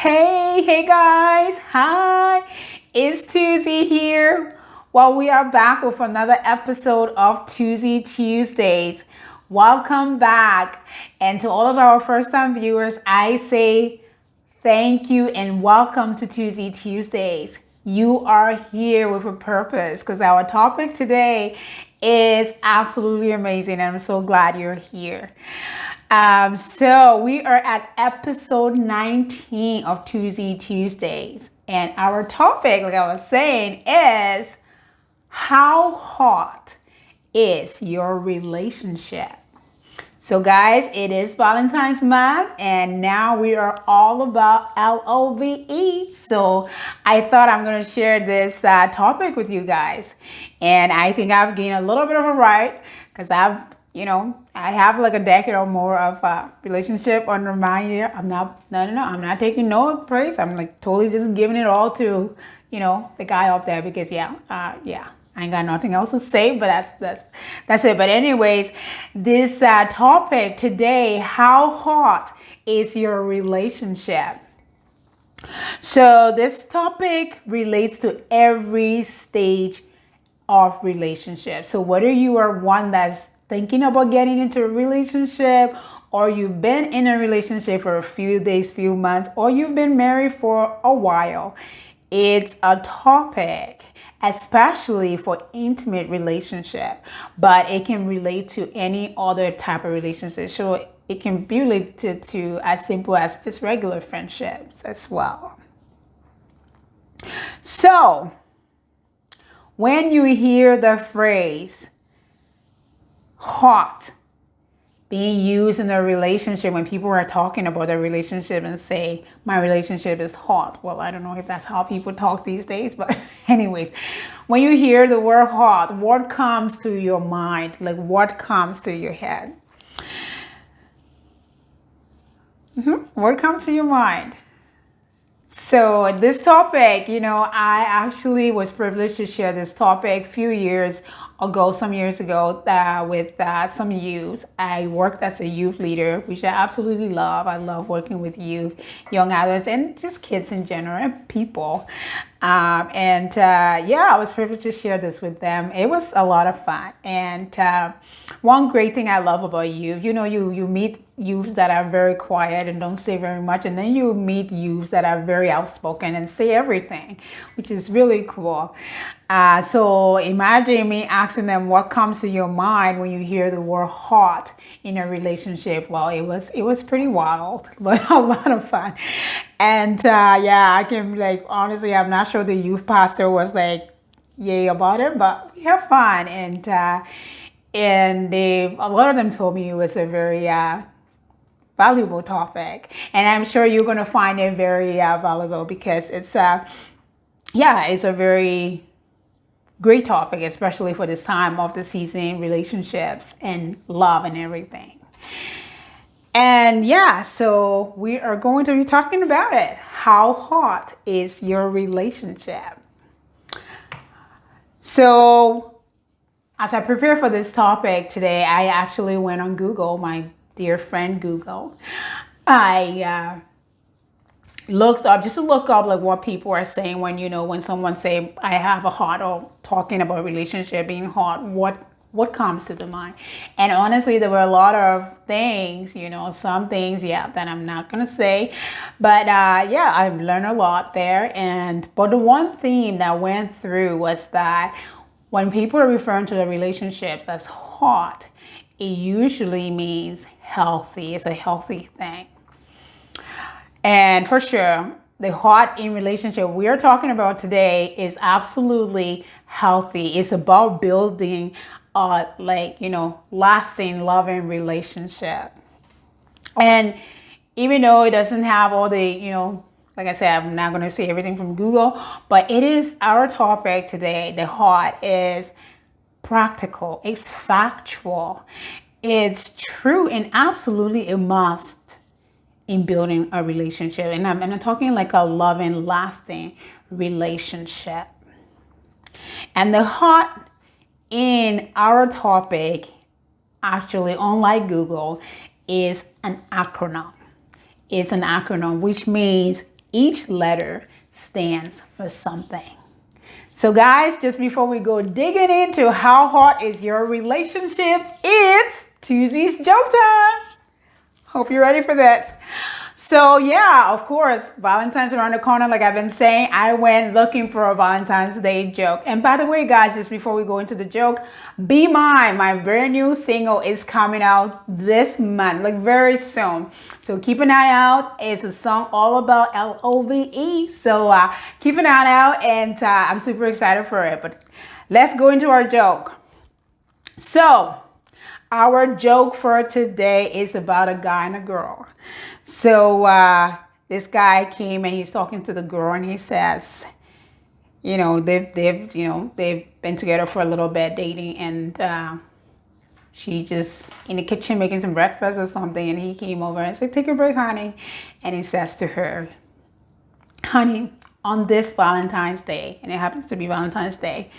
Hey guys, hi, it's Tuzee here. Well, we are back with another episode of Tuzee Tuesdays. Welcome back. And to all of our first time viewers, I say thank you and welcome to Tuzee Tuesdays. You are here with a purpose because our topic today is absolutely amazing and I'm so glad you're here. So we are at episode 19 of Tuzee Tuesdays, and our topic, like I was saying, is how hot is your relationship? So guys, it is Valentine's month, and now we are all about LOVE. So I thought I'm going to share this topic with you guys, and I think I've gained a little bit of a right because I have like a decade or more of relationship under my year. I'm not taking no praise. I'm like totally just giving it all to, the guy up there because I ain't got nothing else to say, but that's it. But anyways, this topic today, how hot is your relationship? So this topic relates to every stage of relationship. So whether you are one that's thinking about getting into a relationship, or you've been in a relationship for a few days, few months, or you've been married for a while, it's a topic, especially for intimate relationship, but it can relate to any other type of relationship. So it can be related to as simple as just regular friendships as well. So when you hear the phrase hot being used in a relationship, when people are talking about their relationship and say my relationship is hot, well, I don't know if that's how people talk these days, but anyways, when you hear the word hot, what comes to your mind? Like what comes to your head? What comes to your mind? So this topic, I actually was privileged to share this topic some years ago with some youth. I worked as a youth leader, which I absolutely love. I love working with youth, young adults, and just kids in general, and people. I was privileged to share this with them. It was a lot of fun. And one great thing I love about youth, you meet youths that are very quiet and don't say very much, and then you meet youths that are very outspoken and say everything, which is really cool. So imagine me asking them what comes to your mind when you hear the word hot in a relationship. Well, it was pretty wild, but a lot of fun. And I can honestly, I'm not sure the youth pastor was yay about it, but we have fun. And a lot of them told me it was a very valuable topic, and I'm sure you're going to find it very valuable because it's a very great topic, especially for this time of the season, relationships and love and everything. And so we are going to be talking about it. How hot is your relationship? So as I prepare for this topic today, I actually went on Google, my dear friend Google. I looked up just to look up what people are saying when someone say I have a hot, or talking about relationship being hot, what comes to the mind. And honestly, there were a lot of things, some things that I'm not gonna say, but I've learned a lot there. But the one theme that went through was that when people are referring to the relationships as hot, it usually means healthy. It's a healthy thing. And for sure, the hot in relationship we are talking about today is absolutely healthy. It's about building lasting, loving relationship. And even though it doesn't have all the, like I said, I'm not going to say everything from Google, but it is our topic today. The hot is practical, it's factual, it's true, and absolutely a must in building a relationship. And I'm talking like a loving, lasting relationship. And the hot in our topic, actually, unlike Google, is an acronym. It's an acronym, which means Each letter stands for something. So guys, just before we go digging into how hot is your relationship, it's Tuzee's joke time. Hope you're ready for this. So yeah, of course, Valentine's around the corner. Like I've been saying, I went looking for a Valentine's Day joke. And by the way, guys, just before we go into the joke, Be Mine, my brand new single, is coming out this month, like very soon. So keep an eye out. It's a song all about LOVE. So keep an eye out, and I'm super excited for it. But let's go into our joke. So our joke for today is about a guy and a girl. So this guy came and he's talking to the girl, and he says, they've been together for a little bit, dating, and she just in the kitchen making some breakfast or something, and he came over and said, "Take a break, honey." And he says to her, "Honey, on this Valentine's Day," and it happens to be Valentine's Day,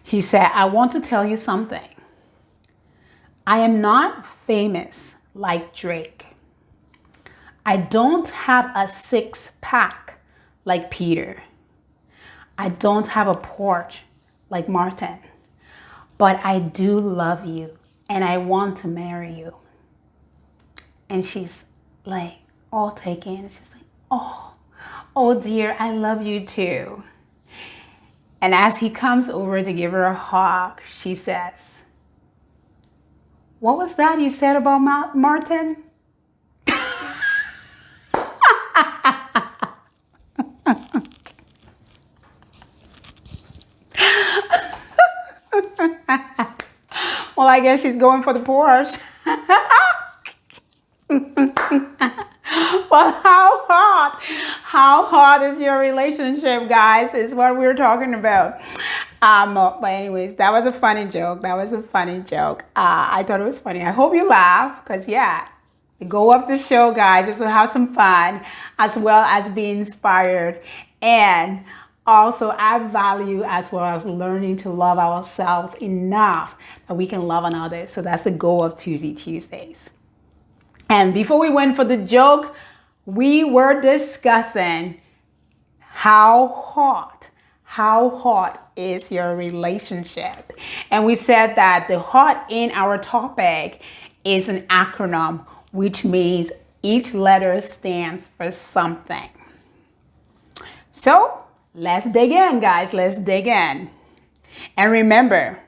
he said, "I want to tell you something. I am not famous like Drake. I don't have a six-pack like Peter. I don't have a Porsche like Martin. But I do love you, and I want to marry you." And she's like all taken. She's like, oh dear, I love you too. And as he comes over to give her a hug, she says, "What was that you said about Martin?" Well, I guess she's going for the Porsche. Well, how hot is your relationship, guys, is what we're talking about. But anyways, that was a funny joke. I thought it was funny. I hope you laugh, because yeah, the goal of the show, guys, is to have some fun as well as be inspired, and also add value, as well as learning to love ourselves enough that we can love another. So that's the goal of Tuzee Tuesdays. And before we went for the joke, we were discussing how hot is your relationship. And we said that the hot in our topic is an acronym, which means each letter stands for something. So let's dig in, guys. Let's dig in. And remember,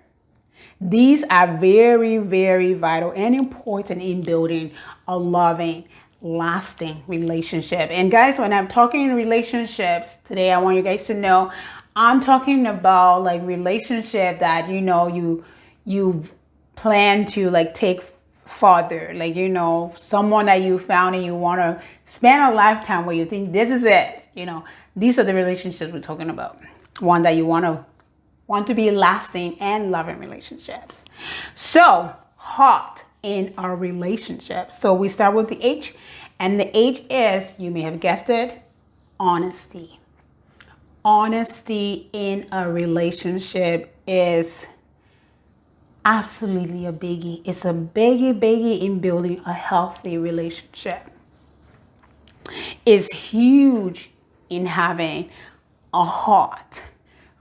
these are very, very vital and important in building a loving, lasting relationship. And guys, when I'm talking relationships today, I want you guys to know I'm talking about like relationship that you plan to like take farther, like someone that you found and you want to spend a lifetime where you think this is it. These are the relationships we're talking about. One that you want to be lasting and loving relationships. So hot in our relationship. So we start with the H, and the H is, you may have guessed it, honesty. Honesty in a relationship is absolutely a biggie. It's a biggie in building a healthy relationship. It's huge in having a hot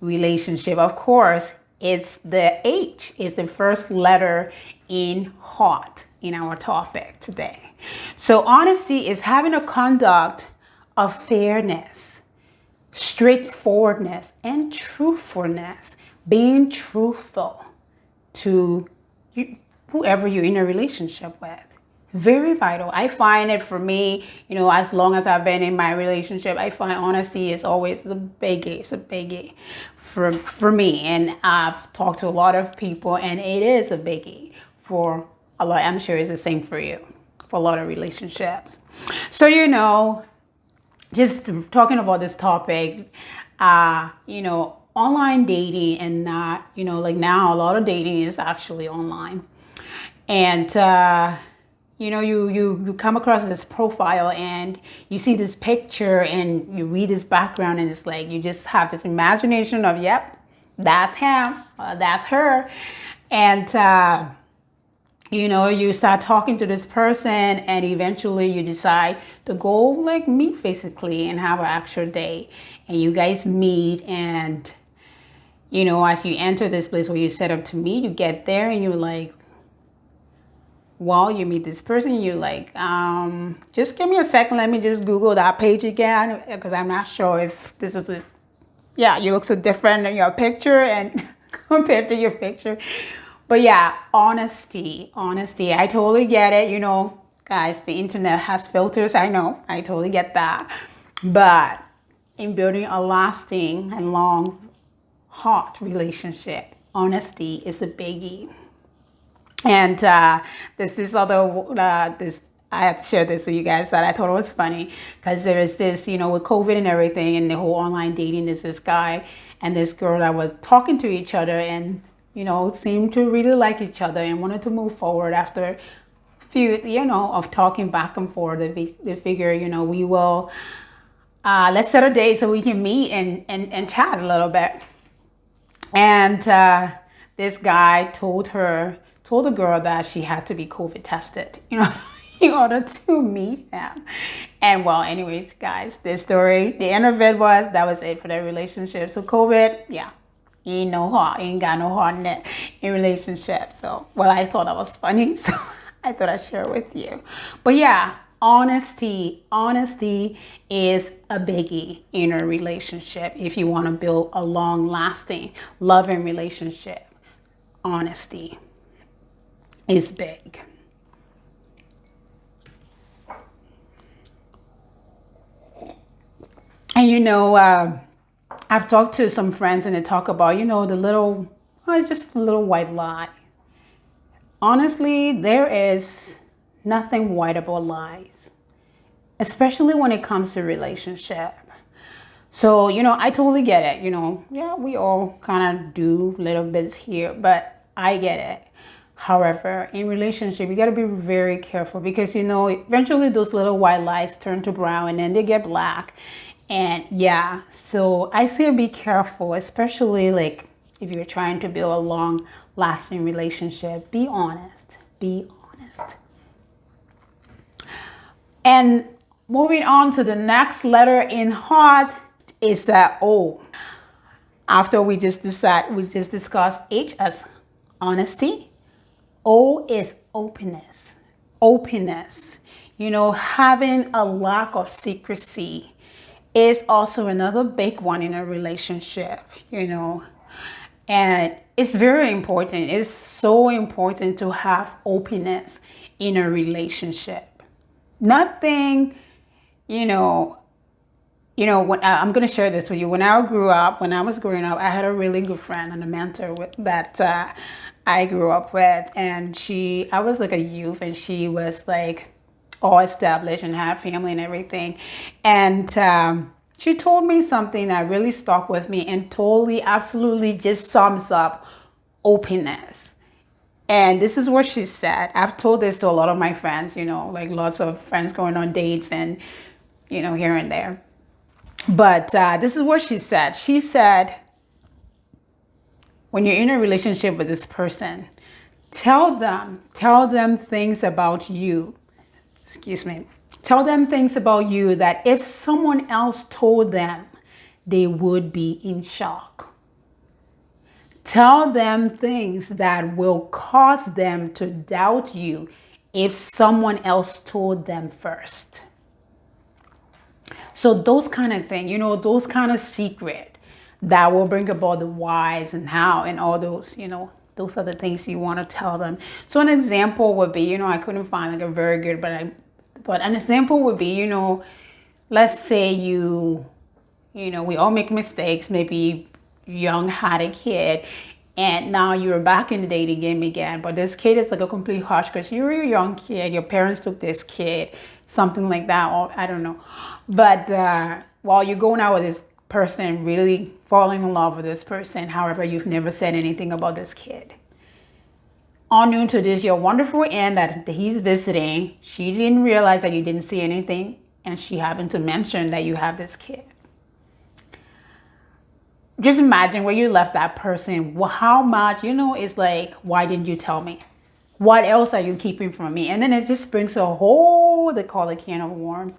relationship. Of course, it's the H, is the first letter in hot in our topic today. So honesty is having a conduct of fairness, straightforwardness, and truthfulness. Being truthful to whoever you're in a relationship with. Very vital. I find it for me, as long as I've been in my relationship, I find honesty is always the biggie. It's a biggie for me. And I've talked to a lot of people, and it is a biggie for a lot. I'm sure it's the same for you, for a lot of relationships. So, just talking about this topic, online dating and not, like now a lot of dating is actually online. And, you come across this profile and you see this picture and you read his background, and it's like you just have this imagination of, yep, that's him, that's her. And You start talking to this person and eventually you decide to go like meet physically and have an actual date. And you guys meet and, as you enter this place where you set up to meet, you get there and you're like, well, you meet this person, you're like, just give me a second. Let me just Google that page again because I'm not sure if this is yeah, you look so different in your picture and compared to your picture. But yeah, honesty. I totally get it. Guys, the internet has filters. I know. I totally get that. But in building a lasting and long, hot relationship, honesty is a biggie. And this I have to share this with you guys that I thought it was funny because there is this, with COVID and everything and the whole online dating, there's this guy and this girl that were talking to each other and, seemed to really like each other and wanted to move forward after a few, of talking back and forth. They figure, we will, let's set a date so we can meet and chat a little bit. And this guy told the girl that she had to be COVID tested, in order to meet him. And well, anyways, guys, this story, the end of it was, that was it for their relationship. So COVID, yeah, ain't got no heart in it in relationship. So, well, I thought that was funny. So I thought I'd share it with you. But yeah, honesty is a biggie in a relationship. If you want to build a long lasting, loving relationship, honesty is big. And I've talked to some friends and they talk about, it's just a little white lie. Honestly, there is nothing white about lies, especially when it comes to relationship. So, I totally get it. Yeah, we all kind of do little bits here, but I get it. However, in relationship, you got to be very careful because, eventually those little white lies turn to brown and then they get black. And yeah, so I say be careful, especially like if you're trying to build a long lasting relationship. Be honest. And moving on to the next letter in heart is that O. After we just discussed H as honesty. O is openness. Having a lack of secrecy is also another big one in a relationship, and it's very important. It's so important to have openness in a relationship. Nothing, when I'm going to share this with you. When I was growing up, I had a really good friend and a mentor that I grew up with, and I was like a youth and she was like all established and had family and everything. And she told me something that really stuck with me and totally, absolutely just sums up openness. And this is what she said. I've told this to a lot of my friends, like lots of friends going on dates and, here and there. But this is what she said. She said, when you're in a relationship with this person, tell them things about you. Tell them things about you that if someone else told them, they would be in shock. Tell them things that will cause them to doubt you if someone else told them first. So those kind of things, those kind of secret that will bring about the whys and how and all those, those are the things you want to tell them. So an example would be, I couldn't find like a very good, but an example would be, let's say we all make mistakes. Maybe young had a kid and now you're back in the dating game again. But this kid is like a complete hush because you're a young kid. Your parents took this kid, something like that. Or I don't know. But while you're going out with this person, really falling in love with this person, however, you've never said anything about this kid. Unknown to this, your wonderful aunt that he's visiting, she didn't realize that you didn't see anything, and she happened to mention that you have this kid. Just imagine where you left that person. Well, how much, it's like, why didn't you tell me? What else are you keeping from me? And then it just brings a whole, they call it can of worms.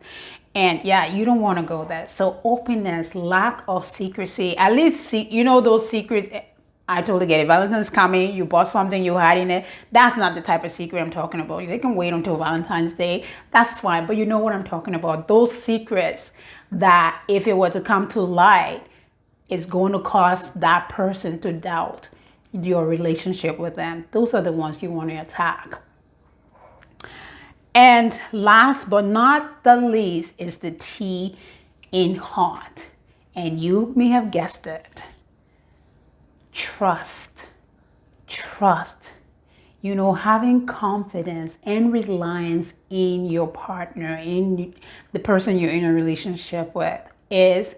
And yeah, you don't want to go there. So openness, lack of secrecy, at least, you know, those secrets. I totally get it. Valentine's coming, you bought something, you hiding it. That's not the type of secret I'm talking about. They can wait until Valentine's Day. That's fine. But you know what I'm talking about. Those secrets that if it were to come to light, it's going to cause that person to doubt your relationship with them. Those are the ones you want to attack. And last but not the least is the T in heart. And you may have guessed it. Trust. Trust. You know, having confidence and reliance in your partner, in the person you're in a relationship with, is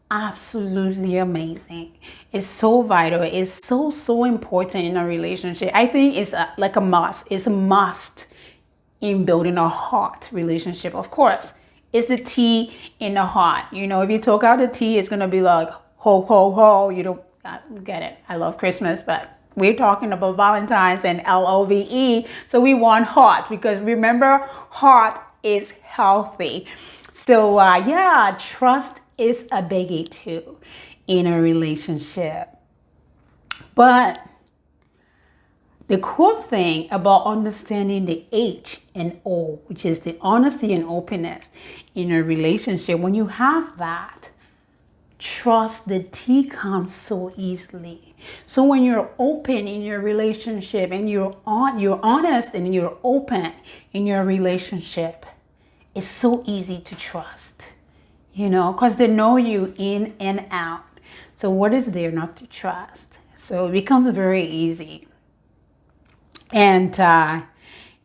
absolutely amazing. It's so vital. It's so important in a relationship. I think it's like a must. It's a must in building a heart relationship. Of course, it's the T in the heart. You know, if you talk out the T, it's gonna be like ho ho ho. You don't get it. I love Christmas, but we're talking about Valentine's and LOVE. So we want heart, because remember, heart is healthy. So yeah, trust is a biggie too in a relationship. But the cool thing about understanding the H and O, which is the honesty and openness in a relationship, when you have that, trust, the T comes so easily. So when you're open in your relationship and you're honest and you're open in your relationship, it's so easy to trust, you know, because they know you in and out. So what is there not to trust? So it becomes very easy. And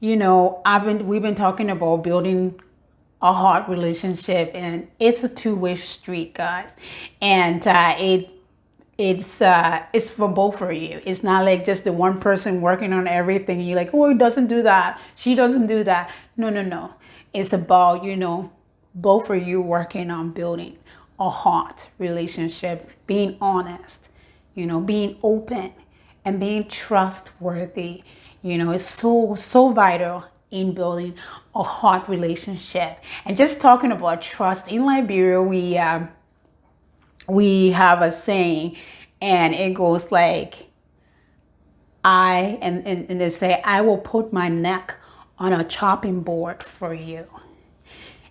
you know, we've been talking about building a heart relationship, and it's a two-way street, guys. And it's for both of you. It's not like just the one person working on everything. You're like, oh, he doesn't do that, she doesn't do that. No. It's about, you know, both of you working on building a heart relationship, being honest, you know, being open and being trustworthy. You know, it's so vital in building a heart relationship. And just talking about trust, in Liberia, we have a saying, and it goes like, and they say, I will put my neck on a chopping board for you.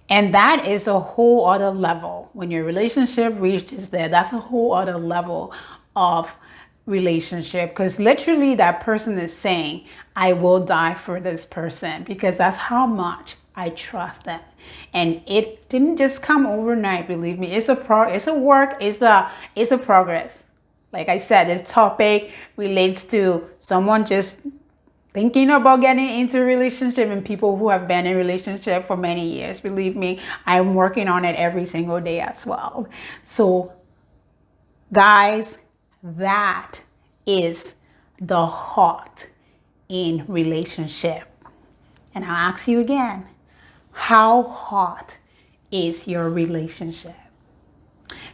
And that is a whole other level. When your relationship reaches there, that's a whole other level of relationship, because literally that person is saying, I will die for this person, because that's how much I trust them. And it didn't just come overnight, believe me. It's a progress. Like I said, this topic relates to someone just thinking about getting into a relationship and people who have been in a relationship for many years. Believe me, I'm working on it every single day as well. So guys, that is the heart in relationship. And I'll ask you again, how hot is your relationship?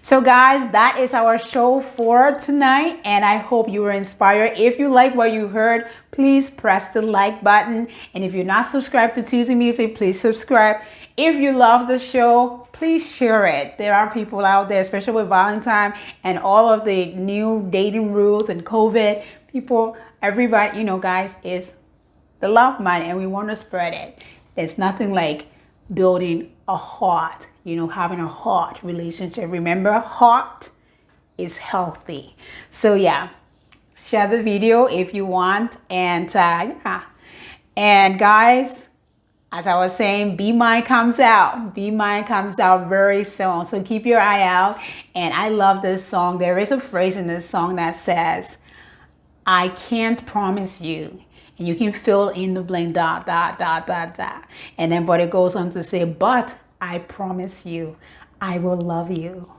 So guys, that is our show for tonight, and I hope you were inspired. If you like what you heard, please press the like button. And if you're not subscribed to Tuzeemusic, please subscribe. If you love the show, please share it. There are people out there, especially with Valentine and all of the new dating rules and COVID, everybody, you know, guys, is the love month, and we want to spread it. There's nothing like building a heart, you know, having a heart relationship. Remember, heart is healthy. So yeah, share the video if you want. And yeah, and guys, as I was saying, Be Mine comes out. Be Mine comes out very soon, so keep your eye out. And I love this song. There is a phrase in this song that says, I can't promise you. And you can fill in the blank, ... And then, but it goes on to say, but I promise you, I will love you.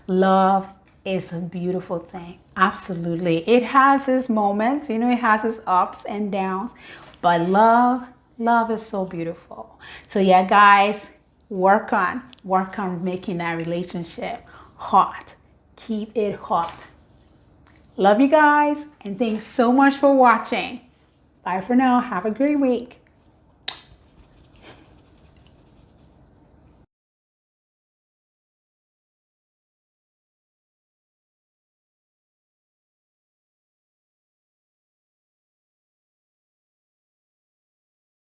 Love is a beautiful thing. Absolutely. It has its moments, you know, it has its ups and downs, but love is so beautiful. So yeah, guys, work on making that relationship hot. Keep it hot. Love you guys, and thanks so much for watching. Bye for now. Have a great week.